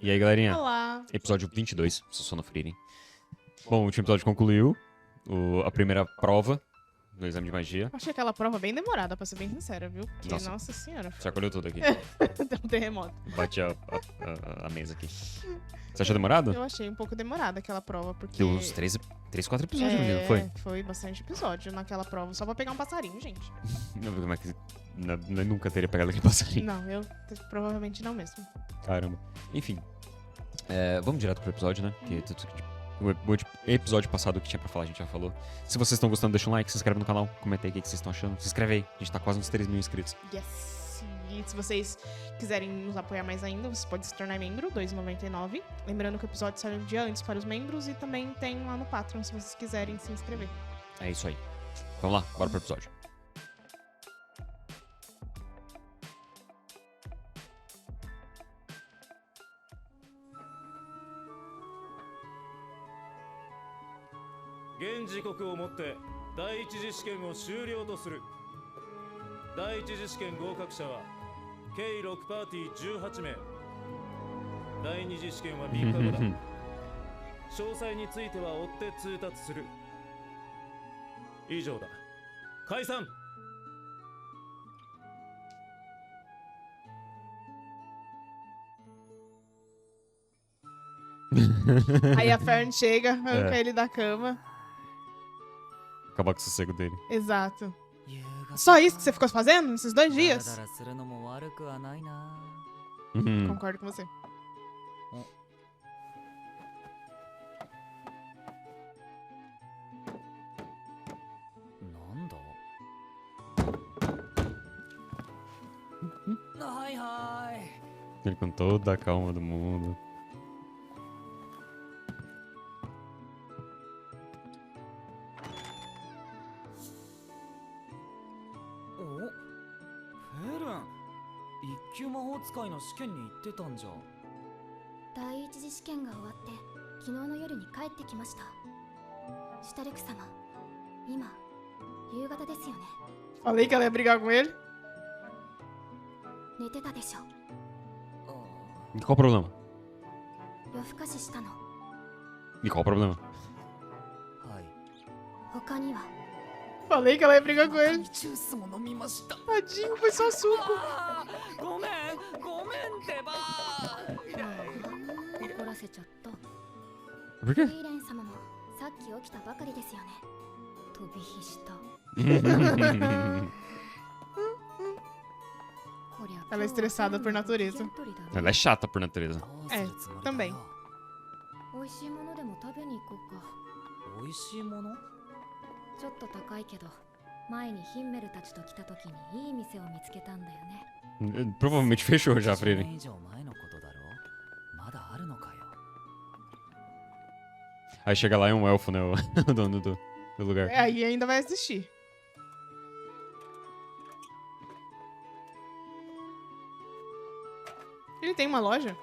E aí, galerinha? Olá. Episódio 22, sou Sono Freire. Bom, o último episódio concluiu a primeira prova do exame de magia. Achei aquela prova bem demorada, pra ser bem sincera, viu? Porque, nossa senhora. Já colheu tudo aqui. Deu um terremoto. Bati a mesa aqui. Você achou demorado? Eu achei um pouco demorada aquela prova, porque... Que uns 3, 4 episódios, não foi? Foi bastante episódio naquela prova, só pra pegar um passarinho, gente. Como é que... Eu nunca teria pegado aquele passarinho. Não, eu provavelmente não mesmo. Caramba. Enfim. Vamos direto pro episódio, né? Que o episódio passado que tinha pra falar, a gente já falou. Se vocês estão gostando, deixa um like, se inscreve no canal, comenta aí o que vocês estão achando. Se inscreve aí, a gente tá quase nos 3 mil inscritos. Yes! E se vocês quiserem nos apoiar mais ainda, você pode se tornar membro, R$ 2,99. Lembrando que o episódio sai um dia antes para os membros e também tem lá no Patreon, se vocês quiserem se inscrever. É isso aí. Vamos lá, bora pro episódio.現時刻をもって第一次試験を終了とする。第一次試験合格者は計6パーティー18名。第二次試験は3日後だ。詳細については追って通達する。以上だ。解散。 Aí a Fern chega, arranca ele da cama. Acabar com o sossego dele. Exato. Só isso que você ficou fazendo nesses 2 dias? Concordo com você. Ele com toda a calma do mundo. Falei que ela ia brigar com ele. E qual o problema? E qual o problema? Falei que ela ia brigar com ele. Tadinho, foi só suco. Por quê? Ela é estressada por natureza. Ela é chata por natureza. É, também. Provavelmente fechou já, Freire. Aí chega lá e é um elfo, né? O dono do lugar. É, aí ainda vai assistir. Ele tem uma loja?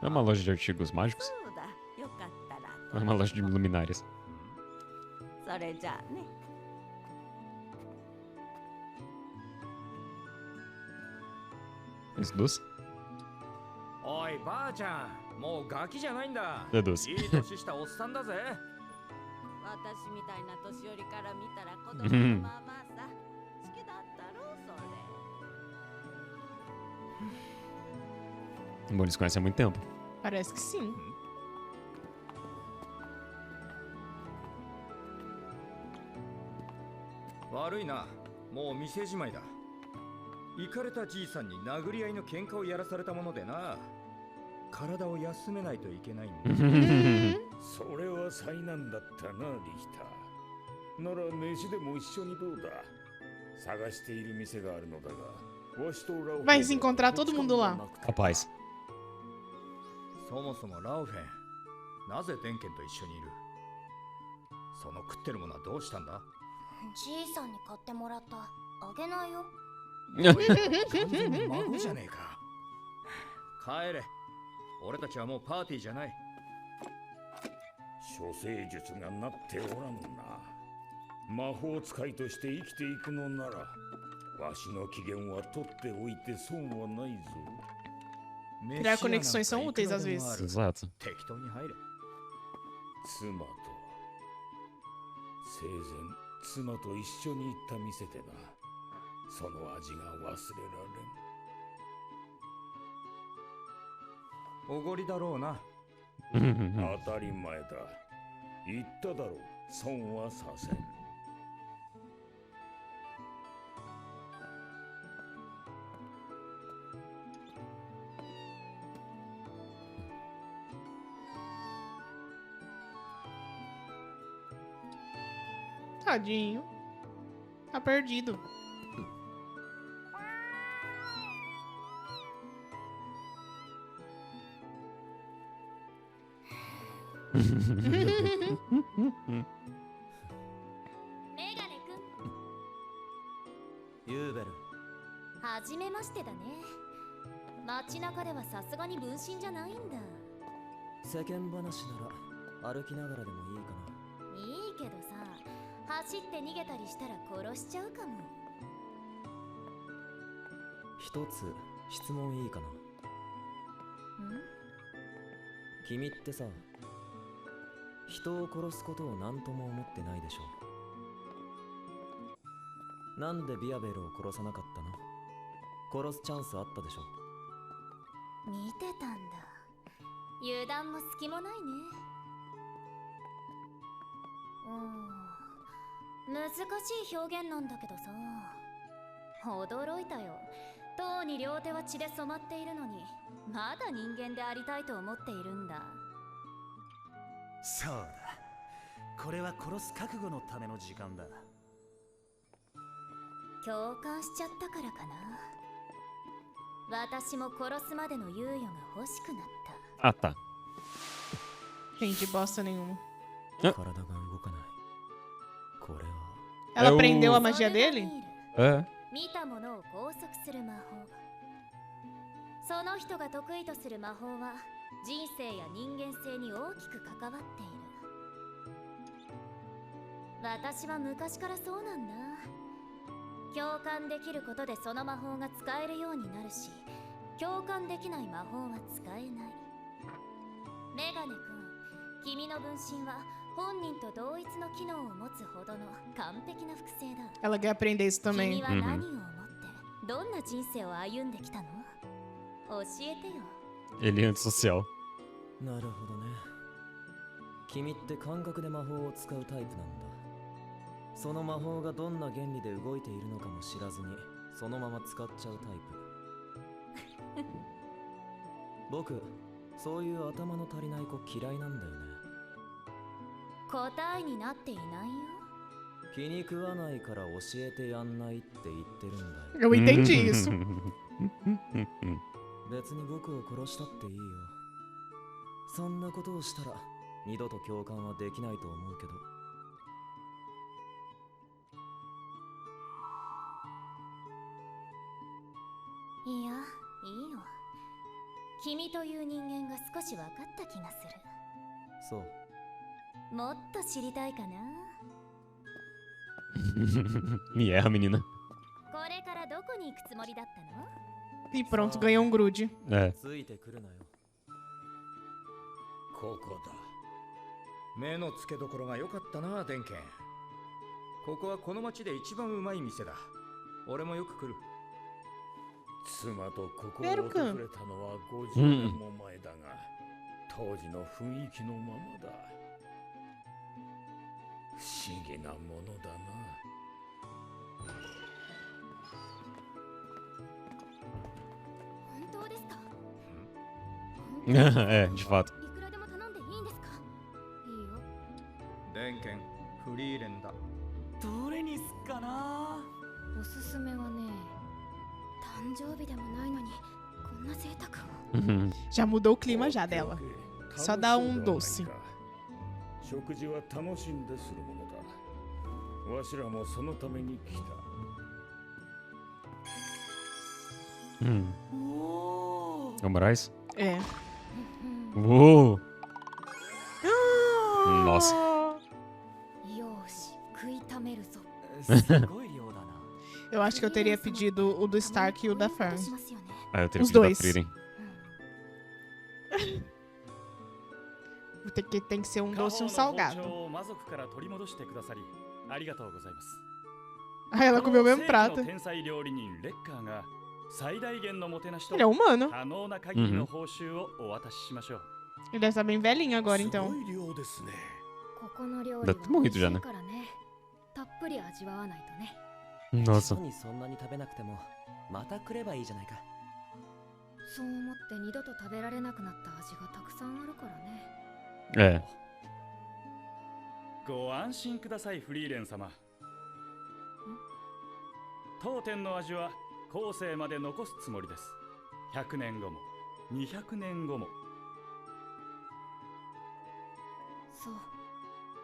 É uma loja de artigos mágicos? É uma loja de luminárias. Esse doce? Oi, ばあちゃん、もうガキじゃないんだ。É doce. いい年したおっさんだぜ。私みたいな年寄りから見たら子供のままさ。好きだったろそれ。 Bom, eles conhecem há muito tempo. Parece que sim. 悪いな、もう店じまいだ。イカれたじいさんに殴り合いの喧嘩をやらされたものでな。体を休めないといけないんだ。それは災難だったな、リヒター。なら飯でも一緒にどうだ。探している店があるのだが、わしとラオフェン Vai se encontrar todo mundo lá. Capaz. そもそもラウフェン、なぜデンケンと一緒にいる。その食ってるものはどうしたんだ。じいさんに買ってもらった。あげないよ。完全に孫じゃねえか。帰れ。俺たちはもうパーティーじゃない。処世術がなっておらんな。魔法使いとして生きていくのなら、わしの機嫌は取っておいて損はないぞ。 Criar conexões são úteis às vezes. Exato. 適当に入れ。妻と生前妻と一緒に行った店でな、その味が忘れらおごりだろうな。れん。当たり前だ。言っただろう、損はさせん。Tadinho. Tá perdido. Megane-kun. ユーベル。はじめましてだね。街中ではさすがに分身じゃないんだ。世間話なら歩きながらでもいいかな。いいけどさ、走って逃げたりしたら殺しちゃうかも。一つ質問いいかな。ん？君ってさ、人を殺すことを何とも思ってないでしょ。なんでビアベルを殺さなかったの？殺すチャンスあったでしょ。見てたんだ。油断も隙もないね。難しい表現なんだけどさ、驚いたよ。とうに両手は血で染まっているのに、まだ人間でありたいと思っているんだ。そうだ。これは殺す覚悟のための時間だ。共感しちゃったからかな。私も殺すまでの猶予が欲しくなった。 Ah, tá. Gente, bosta nenhuma. 体が動かない。これは Ela É o- aprendeu a magia それが dele? ミール。 É. 見たものを拘束する魔法。その人が得意とする魔法は人生や人間性に大きく関わっている。私は昔からそうなんだ。共感できることでその魔法が使えるようになるし、共感できない魔法は使えない。メガネ君、君の分身は本人と同一の機能を持つほどの完璧な複製だ。 Ela quer aprender isso 君 também. は何を思ってどんな人生を歩んできたの？教えてよ。 Ele é antissocial. なるほどね。君って感覚で魔法を使うタイプなんだ。その魔法がどんな原理で動いているのかも知らずにそのまま使っちゃうタイプ。僕、そういう頭の足りない子嫌いなんだよね。答えになっていないよ。気に食わないから教えてやんないって言ってるんだよ。 Eu entendi isso. 別に僕を殺したっていいよ。そんなことをしたら二度と共感はできないと思うけど。いや、いいよ。君という人間が少し分かった気がする。そう。もっと知りたいかな。 Me erra, menina. これからどこに行くつもりだったの？ E pronto, ganhou um grude. É. ついてくるなよ。ここだ。目の付けどころが良かったな、デンケン。ここはこの町で一番うまい店だ。俺もよく来る。妻とここをベル君訪れたのは50年も前だが、当時の雰囲気のままだ。不思議なものだな。本当ですか？ É, de fato. いくらでも頼んでいいんですか？いいよ。デンケン、フリーレンだ。どれにすっかな。おすすめはね、誕生日でもないのにこんな贅沢を。 Já mudou o clima já dela. Só dá um doce. 食事は楽しんでするものだ。わしらもそのために来た。 おお。 É o Moraes? É. Uou! Nossa. よーし食いためるぞ。すごい量だな。 Eu acho que eu teria pedido o do Stark e o da Fern. しますよね。 Ah, eu teria Os pedido a dois. Frieren. Tem que ser um 家 doce e 宝 um の包 salgado. 丁を魔族から取り戻してくださりありがとうございます。 Ah, ela comeu o mesmo この世紀 prato. の天才料理人レッカーが最大限のもてなしと Ele é humano. 可能な限りの報酬をお渡ししましょう。 Ele deve estar bem velhinho agora, す então. ごい量ですね。ここの料理 Deve ter morrido já, né? からね。たっぷり味わわないとね。 Nossa. にそんなに食べなくてもまた来ればいいじゃないか。そう思って二度と食べられなくなった味がたくさんあるからね。 É. ご安心くださいフリーレン様。当店の味は後世まで残すつもりです。100年後も200年後も。そう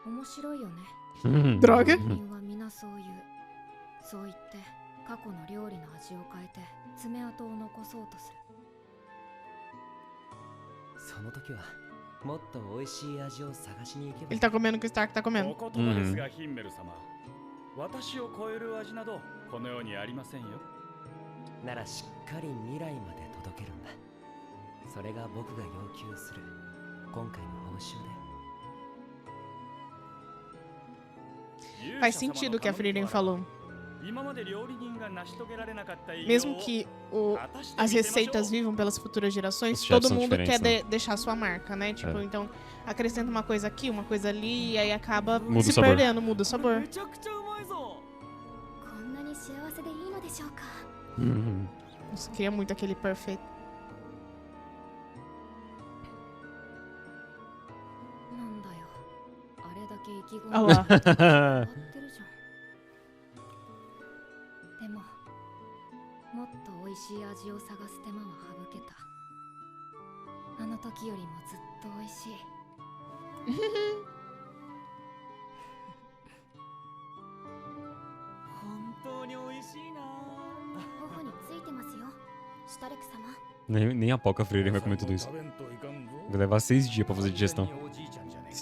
面白いよね。 Droga. 人間は皆そう言う。そう言って過去の料理の味を変えて爪痕を残そうとする。その時はもっと美味しい味を探しに行けば Ele tá comendo o que o Stark tá お comendo. 言葉ですが、ヒンメル様。私を超える味などこの世にありませんよ。ならしっかり未来まで届けるんだ。それが僕が要求する今回の報酬で。 Faz sentido o que a Frieren falou. 今まで料理人が成し遂げられなかった偉業を Mesmo que as receitas vivam pelas futuras gerações, Os chefes todo são mundo quer diferentes, né? deixar sua marca, né? Tipo, É. então acrescenta uma coisa aqui, uma coisa ali, e aí acaba Muda o se sabor. perdendo, muda o sabor. めちゃくちゃうまいぞ。こんなに幸せでいいのでしょうか。 Uhum. Nossa, queria muito aquele perfeito. なんだよ。あれだけ意気込 Olha み lá. 合ってるじゃん。でももっと美味しい味を探す手間は省けた。あの時よりもずっと美味しい。本当に美味しいな。頬についてますよ、シュタルク様。 Nem a Poca Frieren vai comer tudo isso. 食べんといかんぞ。 Vai levar 6 dias pra fazer digestão. おじいちゃんじゃねえか。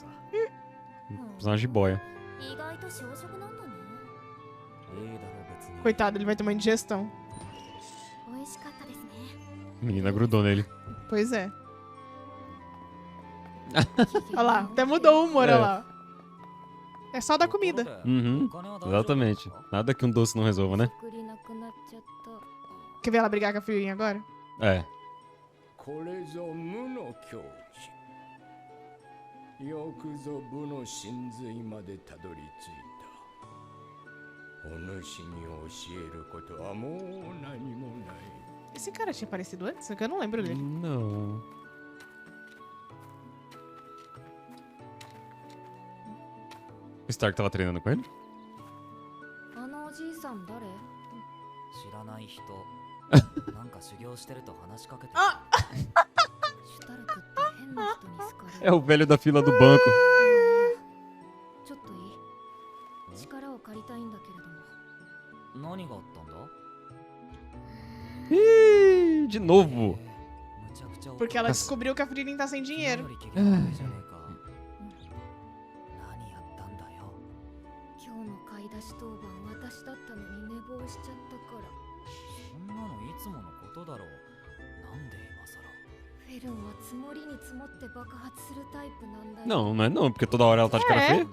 Personagem de boia. 意外と小食なんだね。いいだろう別に。 Coitado, ele vai ter uma indigestão. 美味しかったですね。 Menina grudou nele. Pois é. Olha lá, até mudou o humor, olha lá. É só da comida. Uhum. Exatamente. Nada que um doce não resolva, né? 作りなくなっちゃった。 Quer ver ela brigar com a Frieren agora? É. これぞ無の境地。よくぞ無の真髄までたどり着いた。お主に教えることはもう何もない。 Esse cara tinha aparecido antes? Eu não lembro dele. Não. O Stark tava treinando com ele? あのおじいさん誰？知らない人。なんか修行してると話しかけて。あシュタルクって変な人に好かれる。 É o velho da fila do banco. ちょっといい？力を借りたいんだけれども。何があったんだ？ Ih, de novo. むちゃくちゃ Porque ela Nossa. descobriu que a Frieren tá sem dinheiro. 何やったんだよ。今日の買い出し当番私だったのに寝坊しちゃったから。そんなのいつものことだろう。なんで今さら。フェルンは積もりに積もって爆発するタイプなんだよ。 Não, não é não, porque toda hora ela tá de cara É. feia.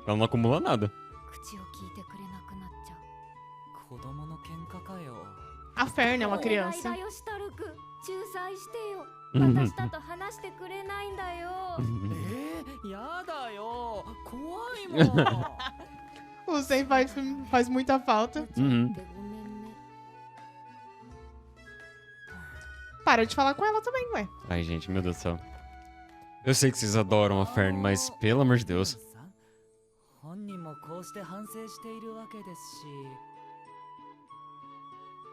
Ela não acumula nada. 口を聞いてくれなくなっちゃう。子供の喧嘩かよ。 A Fern é uma お願い criança. だよシュタルク。仲裁してよ。 Uhum. 私だと話してくれないんだよ。やだよ。怖いもん。 O Sen faz muita falta. うんでごめんね。 Para de falar com ela também, ué. Ai, gente, meu Deus do céu. Eu sei que vocês adoram a Fern, mas pelo amor de Deus. 本人もこうして反省しているわけですし。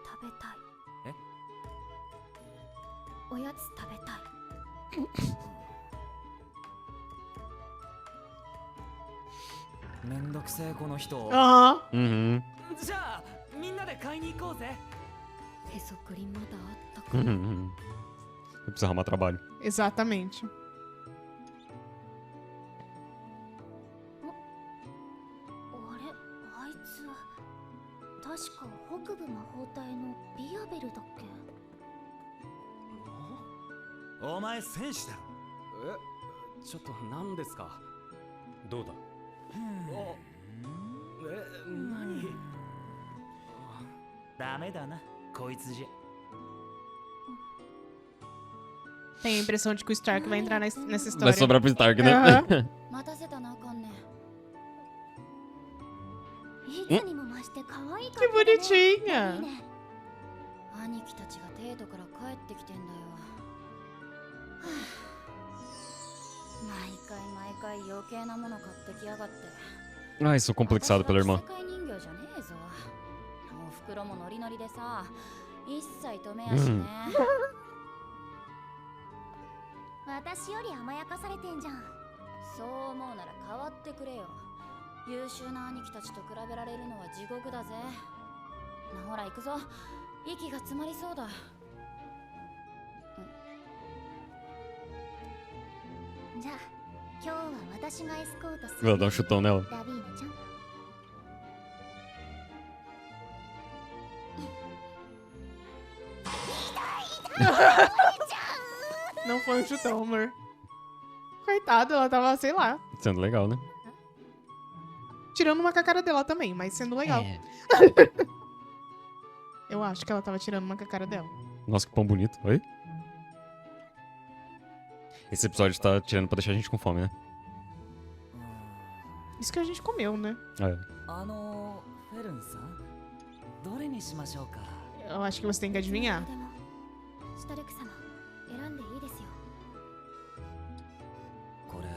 食べたい。え？おやつ食べたい。めんどくせえこの人。 Aham. Uhum. じゃあみんなで買いに行こうぜ。へそくりまだあったか。 Uhum. Eu preciso arrumar trabalho. Exatamente. 確か北部魔法隊のビアベルだっけ。お前戦士だろ。ちょっと何ですか。どうだ。何。ダメだな、こいつじゃ。 Tenho a impressão de que o Stark vai entrar nessa Vai história. sobrar pro Stark, né? Aham. 待たせたなあかんね。いつにも増して可愛い Que bonitinha. 兄貴たちがデートから帰ってきてんだよ。はあ、毎回余計なもの買ってきやがって。 Ai, sou complexado pela irmã. 世界人形じゃねえぞ。おふくろもノリノリでさ、一切止めやしね。私より甘やかされてんじゃん。そう思うなら変わってくれよ。優秀な兄貴たちと比べられるのは地獄だぜ。ほら行くぞ。息が詰まりそうだ。じゃあ今日は私がエスコートす Vou る。 dar um chutão nela. ラビーナちゃん。 Não foi um chutão, amor. Coitado, ela tava, sei lá, Sendo legal, né? tirando uma com a cara dela também, mas sendo legal. Eu acho que ela tava tirando uma com a cara dela. Nossa, que pão bonito. Oi? Esse episódio tá tirando pra deixar a gente com fome, né? Isso que a gente comeu, né? É. フェルンさん、どれにしましょうか。 Eu acho que você tem que adivinhar. でもシュタルク様選んでいいですよ。これ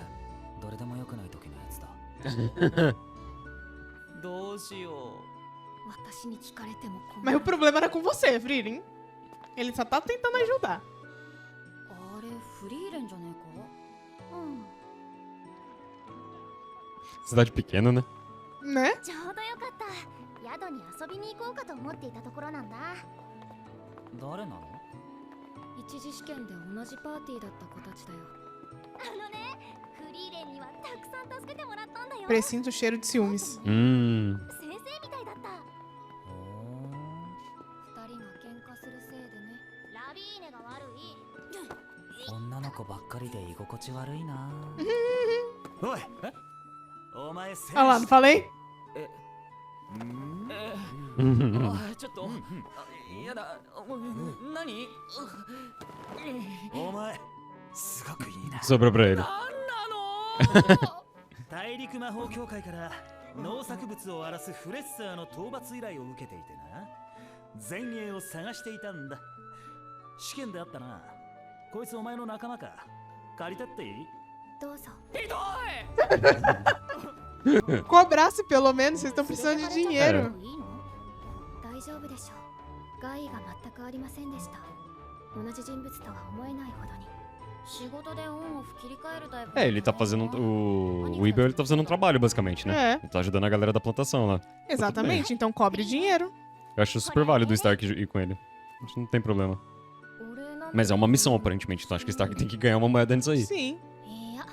どれでもよくない時のやつだ。どうしよう。私に聞かれても困 Mas o る。 problema era com você, Frieren. Ele só tá tentando ajudar. あれフリーレンじゃねえか。うん。 Cidade pequena, né? Né? ちょうどよかった。宿に遊びに行こうかと思っていたところなんだ。誰なの？一次試験で同じパーティーだった子たちだよ。フリーレンにはたくさん助けてもらったんだよ。 Presinto o cheiro de ciúmes. 先生みたいだった。二人が喧嘩するせいでね。ラビーネが悪い。女の子ばっかりで居心地悪いな。おい、お前戦士 Olha lá, não falei? あ、ちょっと。やだ。何？お前すごくいいな。 Sobrou pra ele. 大陸魔法協会から農作物を荒らすフレッサーの討伐依頼を受けていてな、前衛を探していたんだ。試験であったな。こいつお前の仲間か。借りたっていい？どうぞ。 Cobrasse pelo menos, vocês estão precisando de dinheiro. いいの？大丈夫でしょう。害が全くありませんでした。同じ人物とは思えないほどに。仕事でオンオフ切り替えるタイプ。 É, ele tá fazendo. O Weber ele tá fazendo um trabalho, basicamente, né? É. Ele tá ajudando a galera da plantação lá. Exatamente, então cobre dinheiro. Eu acho super válido o Stark ir com ele. Isso não tem problema. Mas é uma missão, aparentemente, então acho que o Stark tem que ganhar uma moeda antes aí. Sim. いや、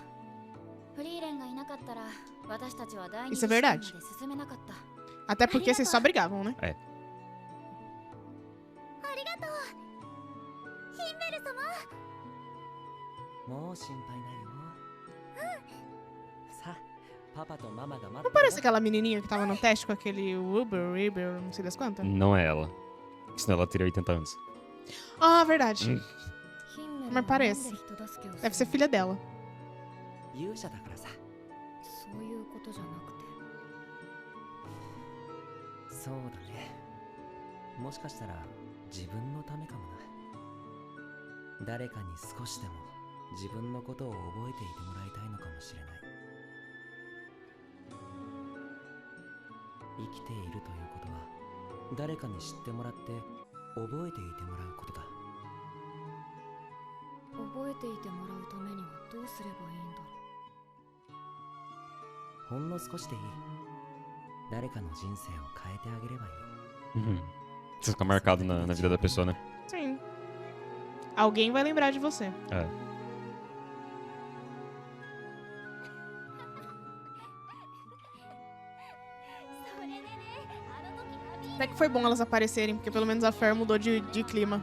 フリーレンがいなかったら私たちは第二 Isso 次 é 試験ま verdade. で進めなかった。 Até porque vocês só brigavam, né? ありがとう。ヒンベル様。もう心配ないよ。さあ、パパとママが待 Não って parece aquela menininha que tava no teste com aquele Uber, não sei das quantas? Não é ela. Senão ela teria 80 anos. Ah, verdade. ヒンメル Mas は parece. なんで人助けをする Deve ser filha dela. 勇者だからさ。そういうことじゃなくて。そうだね。もしかしたら自分のためかもな。誰かに少しでも自分のことを覚えていてもらいたいのかもしれない。生きているということは誰かに知ってもらって覚えていてもらうことだ。覚えていてもらうためにはどうすればいいんだろう。ほんの少しでいい。誰かの人生を変えてあげればいい。 Uhum. Isso fica marcado na vida da pessoa, né? Sim. Alguém vai lembrar de você. É. それでね、あの時ラビー Até que foi bom elas aparecerem, porque pelo menos a Fer mudou de clima.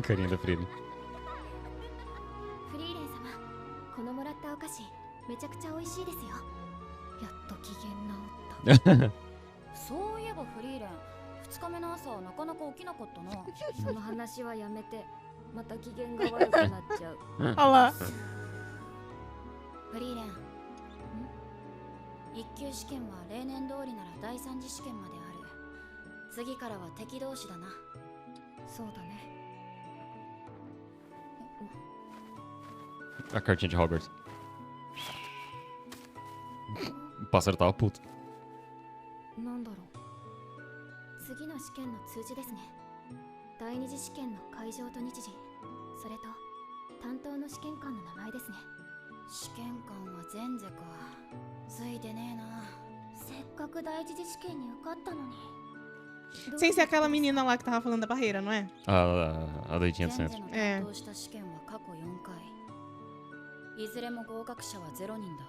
Carinha da Frieren. フリーレン様、このもらったお菓子めちゃくちゃ美味しいですよ。やっと機嫌治った。そういえばフリーレン、2日目の朝なかなか起きなかったな。その話はやめて、また機嫌が悪くなっちゃう。Olha lá. フリーレン、一級試験は例年通りなら第三次試験まである。次からは敵同士だな。そうだね。 A cartinha de Robert. O pássaro tava puto. なんだろう。次の試験の通知ですね。第二次試験の会場と日時、それと担当の試験官の名前ですね。試験官は前世か。ついてねえな。せっかく第一次試験に受かったのに。 Sem ser aquela menina lá que tava falando da barreira, não é? A doidinha do 前 centro. 世の担当した試験は過去4回。いずれも合格者は0人だ。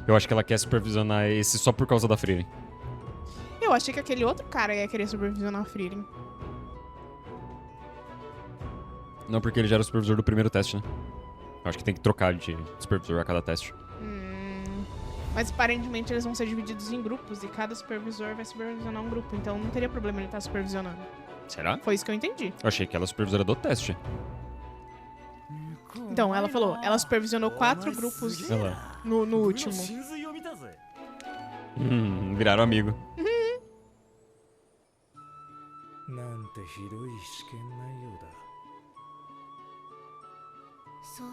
Eu acho que ela quer supervisionar esse só por causa da Frieren. Eu achei que aquele outro cara ia querer supervisionar a Frieren. Não, porque ele já era o supervisor do primeiro teste, né? Eu acho que tem que trocar de supervisor a cada teste. Mas aparentemente eles vão ser divididos em grupos e cada supervisor vai supervisionar um grupo. Então não teria problema ele estar supervisionando. Será? Foi isso que eu entendi. Eu achei que ela é supervisora do teste. Então, ela falou, ela supervisionou 4 grupos Olha lá. no último. Viraram amigo. なんてひどい試験内容だ。そう。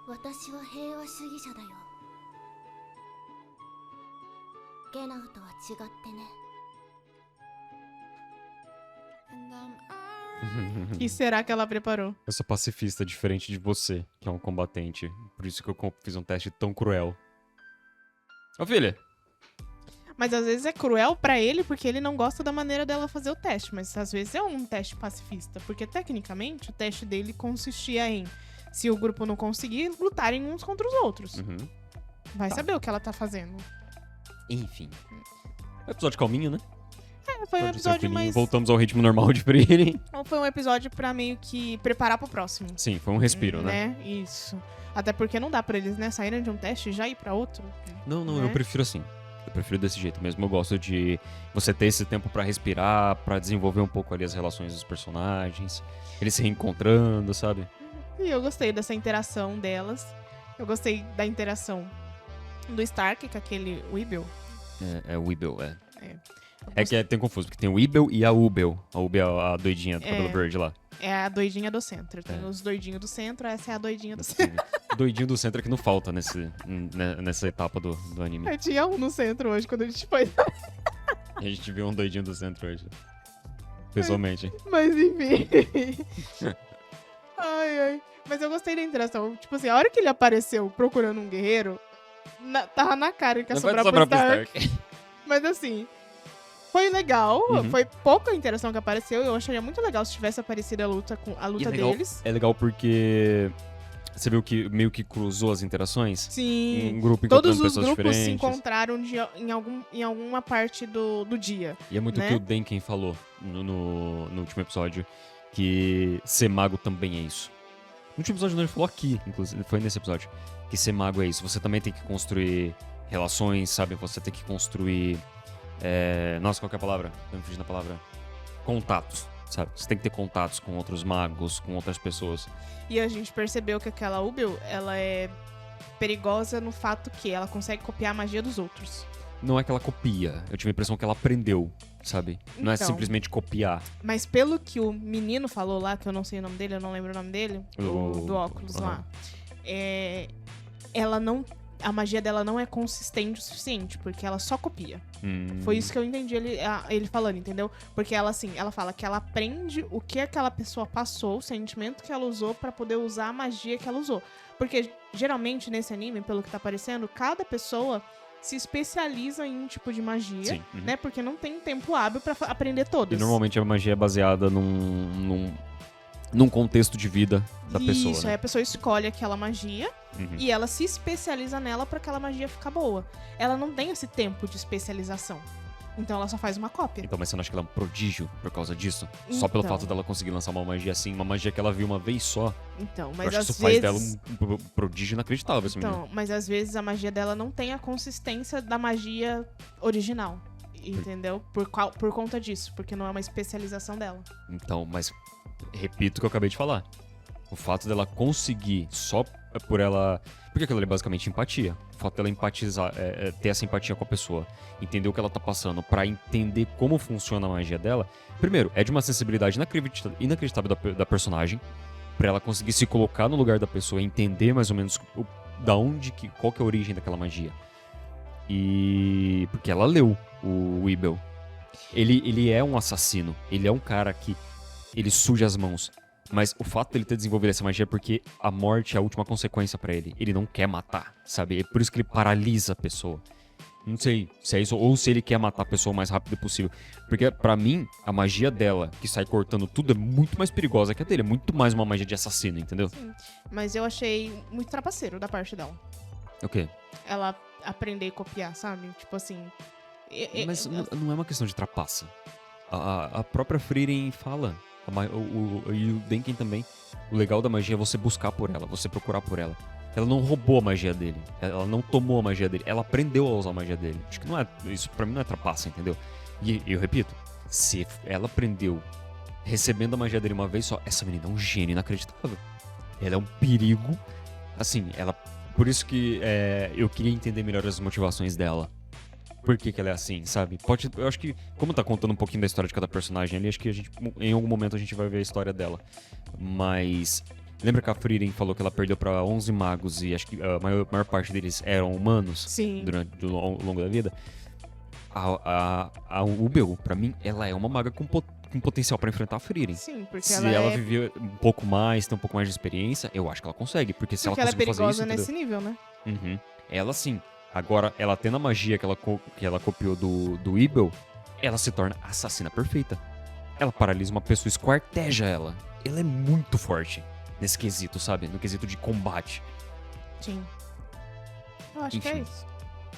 私は平和主義者だよ。ゲナウとは違ってね。 O que será que ela preparou? Eu sou pacifista, diferente de você, que é um combatente. Por isso que eu fiz um teste tão cruel. Ô, filha! Mas às vezes é cruel pra ele porque ele não gosta da maneira dela fazer o teste. Mas às vezes é um teste pacifista. Porque tecnicamente o teste dele consistia em, se o grupo não conseguir, lutarem uns contra os outros. Vai saber o que ela tá fazendo. Enfim. Episódio calminho, né? Foi um episódio mais... Voltamos ao ritmo normal de Frieren. Foi um episódio pra meio que preparar pro próximo. Sim, foi um respiro, né? Isso. Até porque não dá pra eles, né, saírem de um teste e já ir pra outro. Não, né? eu prefiro assim. Eu prefiro desse jeito mesmo. Eu gosto de você ter esse tempo pra respirar, pra desenvolver um pouco ali as relações dos personagens, eles se reencontrando, sabe? E eu gostei dessa interação delas. Eu gostei da interação do Stark com aquele Weeble. É o Weeble, é. É que tem confuso, porque tem o Weeble e a Ubel. A Ubel é a doidinha do cabelo verde lá. É a doidinha do centro. Tem os doidinhos do centro, essa é a doidinha do centro. Doidinho do centro é que não falta nessa etapa do anime. Eu tinha um no centro hoje, quando a gente foi... A gente viu um doidinho do centro hoje. Pessoalmente. Mas enfim. Ai. Mas eu gostei da interação. Tipo assim, a hora que ele apareceu procurando um guerreiro, tava na cara que ia sobrar pro Stark. Mas assim... Foi legal, foi pouca interação que apareceu. Eu acharia muito legal se tivesse aparecido a luta deles. É legal porque você viu que meio que cruzou as interações? Sim. Um grupo encontrando todos os pessoas grupos diferentes. se encontraram em alguma parte do dia. E é muito o que o Denken falou no último episódio, que ser mago também é isso. No último episódio não, ele falou aqui, inclusive, foi nesse episódio, que ser mago é isso. Você também tem que construir relações, sabe? Você tem que construir... Nossa, qual que é a palavra? Não me fugindo da palavra. Contatos, sabe? Você tem que ter contatos com outros magos, com outras pessoas. E a gente percebeu que aquela Ubel, ela é perigosa no fato que ela consegue copiar a magia dos outros. Não é que ela copia. Eu tive a impressão que ela aprendeu, sabe? Não é Então. simplesmente copiar. Mas pelo que o menino falou lá, que eu não sei o nome dele, eu não lembro o nome dele, do óculos lá. Ela não... A magia dela não é consistente o suficiente, porque ela só copia. Foi isso que eu entendi ele falando, entendeu? Porque ela, assim, ela fala que ela aprende o que aquela pessoa passou, o sentimento que ela usou pra poder usar a magia que ela usou. Porque, geralmente, nesse anime, pelo que tá aparecendo, cada pessoa se especializa em um tipo de magia, Sim. né? Porque não tem tempo hábil pra aprender todas. E normalmente a magia é baseada num num contexto de vida da pessoa, Isso, né? aí a pessoa escolhe aquela magia Uhum. e ela se especializa nela pra aquela magia ficar boa. Ela não tem esse tempo de especialização. Então ela só faz uma cópia. Então, mas você não acha que ela é um prodígio por causa disso? Só pelo Então. fato dela conseguir lançar uma magia assim, uma magia que ela viu uma vez só. Então, Eu mas acho que às isso vezes... faz dela um prodígio inacreditável, esse menino. Então, mas às vezes a magia dela não tem a consistência da magia original. Entendeu? Por conta disso, porque não é uma especialização dela. Então, mas repito o que eu acabei de falar. O fato dela conseguir só por ela... Porque aquilo ali é basicamente empatia. O fato dela empatizar, ter essa empatia com a pessoa, entender o que ela tá passando, pra entender como funciona a magia dela. Primeiro, é de uma sensibilidade inacreditável da personagem, pra ela conseguir se colocar no lugar da pessoa, entender mais ou menos qual que é a origem daquela magia. E... porque ela leu o Weibel. Ele é um assassino. Ele é um cara que... ele suja as mãos. Mas o fato dele ter desenvolvido essa magia é porque a morte é a última consequência pra ele. Ele não quer matar, sabe? É por isso que ele paralisa a pessoa. Não sei se é isso ou se ele quer matar a pessoa o mais rápido possível. Porque pra mim, a magia dela, que sai cortando tudo, é muito mais perigosa que a dele. É muito mais uma magia de assassino, entendeu? Sim. Mas eu achei muito trapaceiro da parte dela. O quê? Ela aprender e copiar, sabe? Tipo assim... Mas não é uma questão de trapaça. A própria Frieren fala... E o Denken também. O legal da magia é você buscar por ela, você procurar por ela. Ela não roubou a magia dele. Ela não tomou a magia dele. Ela aprendeu a usar a magia dele. Acho que não é. Isso pra mim não é trapaça, entendeu? E eu repito, se ela aprendeu recebendo a magia dele uma vez só, essa menina é um gênio inacreditável. Ela é um perigo. Assim, ela. Por isso que eu queria entender melhor as motivações dela. Por que ela é assim, sabe? Eu acho que, como tá contando um pouquinho da história de cada personagem ali, acho que em algum momento a gente vai ver a história dela. Mas... lembra que a Frieren falou que ela perdeu pra 11 magos e acho que a maior parte deles eram humanos? Sim. Durante o longo da vida? A Weibel, pra mim, ela é uma maga com potencial pra enfrentar a Frieren. Sim, porque se ela ela viver um pouco mais, ter um pouco mais de experiência, eu acho que ela consegue. Porque se porque ela ela é conseguir fazer isso... perigosa nesse nível, né? Uhum. Ela sim. Agora, ela tendo a magia que ela copiou do Weibel, ela se torna a assassina perfeita. Ela paralisa uma pessoa, esquarteja ela. Ela é muito forte nesse quesito, sabe? No quesito de combate. Sim. Eu acho que é Enfim. isso.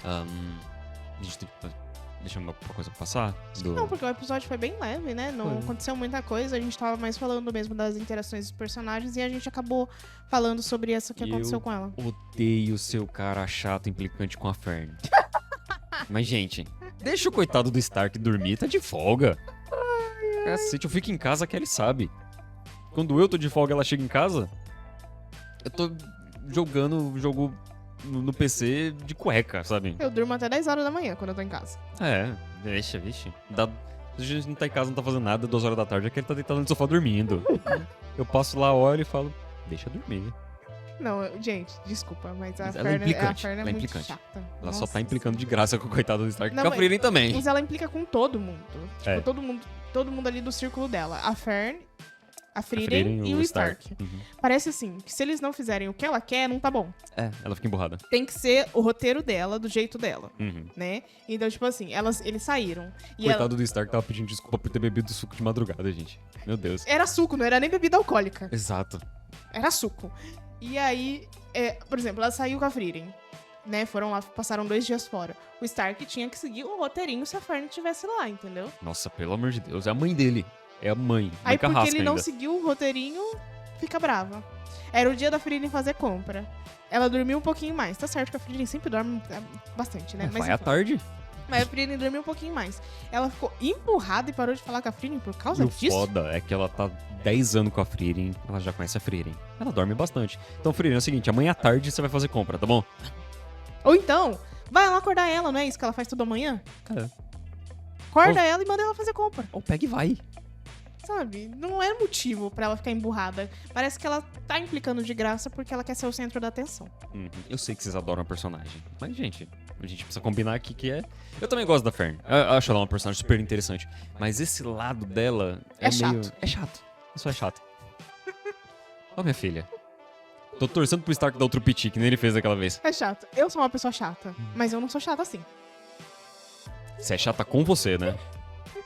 A gente tem que deixar alguma coisa passar? Não, porque o episódio foi bem leve, né? Não aconteceu muita coisa. A gente tava mais falando mesmo das interações dos personagens e a gente acabou falando sobre essa que aconteceu com ela. Odeio seu cara chato implicante com a Fern. Mas, gente, deixa o coitado do Stark dormir, tá de folga. Cacete, eu fico em casa que ele sabe. Quando eu tô de folga ela chega em casa, eu tô jogando jogo no PC de cueca, sabe? Eu durmo até 10 horas da manhã quando eu tô em casa. Vixe. A gente não tá em casa, não tá fazendo nada, 2 horas da tarde, é que ele tá deitado no sofá dormindo. Eu passo lá, olho e falo, deixa eu dormir. Não, gente, desculpa, mas a Ela é implicante, Fern é ela é muito implicante. chata. Ela só Nossa tá implicando de Senhora. graça com o coitado do Stark, Não, com a Frieren também. Mas ela implica com todo mundo. Tipo, É. todo mundo ali do círculo dela. A Fern, a Frieren e o Stark. Uhum. Parece assim, que se eles não fizerem o que ela quer, não tá bom. Ela fica emburrada. Tem que ser o roteiro dela, do jeito dela, Uhum. né? Então, tipo assim, eles saíram. E Coitado do Stark tava pedindo desculpa por ter bebido suco de madrugada, gente. Meu Deus. era suco, não era nem bebida alcoólica. Exato. Era suco. E aí, por exemplo, ela saiu com a Frieren, né? Foram lá, passaram 2 dias fora. O Stark tinha que seguir o roteirinho se a Fern estivesse lá, entendeu? Nossa, pelo amor de Deus. É a mãe dele. É a mãe. Aí, Mãe porque carrasca ele não ainda. seguiu o roteirinho, fica brava. Era o dia da Frieren fazer compra. Ela dormiu um pouquinho mais. Tá certo que a Frieren sempre dorme bastante, né? Vai à enfim. tarde. Mas a Frieren dormiu um pouquinho mais. Ela ficou empurrada e parou de falar com a Frieren por causa E o disso. foda é que ela tá 10 anos com a Frieren, ela já conhece a Frieren. Ela dorme bastante. Então, Frieren, é o seguinte, amanhã à tarde você vai fazer compra, tá bom? Ou então, vai lá acordar ela, não é isso que ela faz toda manhã? É. Acorda ela e manda ela fazer compra. Ou pega e vai. Sabe? Não é motivo pra ela ficar emburrada. Parece que ela tá implicando de graça porque ela quer ser o centro da atenção. Eu sei que vocês adoram a personagem. Mas, gente, a gente precisa combinar aqui que é... Eu também gosto da Fern. Eu acho ela uma personagem super interessante. Mas esse lado dela É meio... chato. É chato. Isso é chato. Ó, minha filha. Tô torcendo pro Stark dar outro piti, que nem ele fez daquela vez. É chato. Eu sou uma pessoa chata, mas eu não sou chata assim. Você é chata com você, né?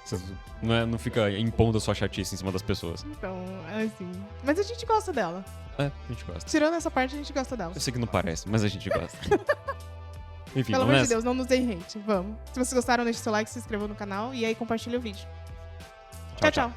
Você não fica impondo a sua chatice em cima das pessoas. Então, assim. Mas a gente gosta dela. É, a gente gosta. Tirando essa parte, a gente gosta dela. Eu sei que não parece, mas a gente gosta. Enfim, Pelo vamos amor de nessa. Deus, não nos deem hate. Vamos. Se vocês gostaram, deixe seu like, se inscreva no canal e aí compartilhe o vídeo. Tchau, tchau.